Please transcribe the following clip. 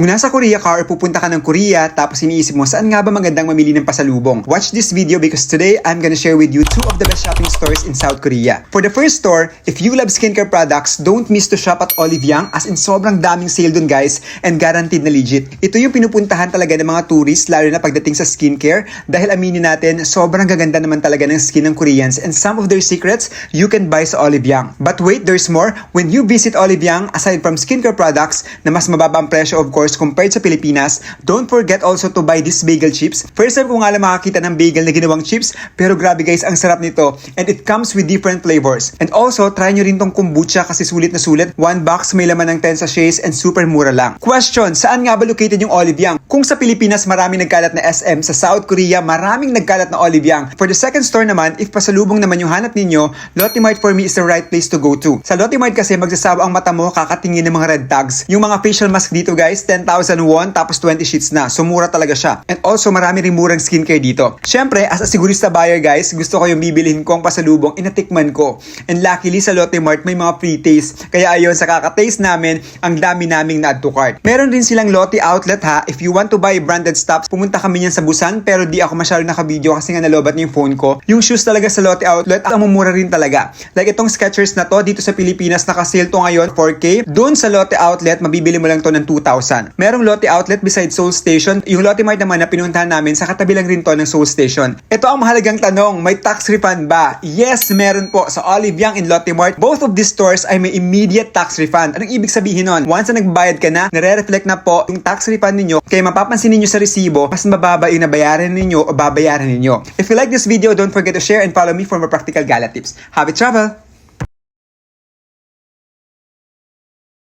Kung nasa Korea ka or pupunta ka ng Korea tapos iniisip mo saan nga ba magandang mamili ng pasalubong, watch this video because today I'm gonna share with you 2 of the best shopping stores in South Korea. For the first store, if you love skincare products, don't miss to shop at Olive Young, as in sobrang daming sale dun guys and guaranteed na legit. Ito yung pinupuntahan talaga ng mga tourists lalo na pagdating sa skincare dahil aminin natin sobrang gaganda naman talaga ng skin ng Koreans and some of their secrets you can buy sa Olive Young. But wait, there's more. When you visit Olive Young, aside from skincare products na mas mababa ang presyo of course compared sa Pilipinas, don't forget also to buy these bagel chips. First time ko nga lang makakita ng bagel na ginawang chips, pero grabe guys, ang sarap nito. And it comes with different flavors. And also, try nyo rin tong kombucha kasi sulit na sulit. 1 box may laman ng 10 sachets and super mura lang. Question, saan nga ba located yung Olive Young? Kung sa Pilipinas maraming nagkalat na SM, sa South Korea maraming nagkalat na Olive Young. For the second store naman, if pasalubong naman yung hanap ninyo, Lotte Mart for me is the right place to go to. Sa Lotte Mart kasi magsasawa ang mata mo kakatingin ng mga red tags. Yung mga facial mask dito guys, 10,000 won tapos 20 sheets na. So mura talaga siya. And also marami ring murang skincare dito. Syempre, as a sigurista buyer guys, gusto ko yung bibilhin kong pasalubong inatikman ko. And luckily sa Lotte Mart may mga free taste. Kaya ayun, sa kaka-taste namin, ang dami naming na-add to cart. Meron rin silang Lotte outlet ha. If you want to buy branded stuff, pumunta kami niyan sa Busan pero di ako masyado naka-video kasi nga nalobat niya yung phone ko. Yung shoes talaga sa Lotte outlet, ang mumura rin talaga. Like itong Skechers na to, dito sa Pilipinas naka-sale to ngayon 4K. Doon sa Lotte outlet, mabibili mo lang to ng 2,000. Merong Lotte outlet beside Seoul Station. Yung Lotte Mart naman na pinuntahan namin, sa katabi lang rin to ng Seoul Station. Ito ang mahalagang tanong, may tax refund ba? Yes, meron po. Sa Olive Young and Lotte Mart, both of these stores ay may immediate tax refund. Anong ibig sabihin nun? Once na nagbayad ka na, nare-reflect na po yung tax refund ninyo, kaya mapapansin ninyo sa resibo, mas mababa yung nabayaran ninyo o babayaran ninyo. If you like this video, don't forget to share and follow me for more practical gala tips. Happy travel!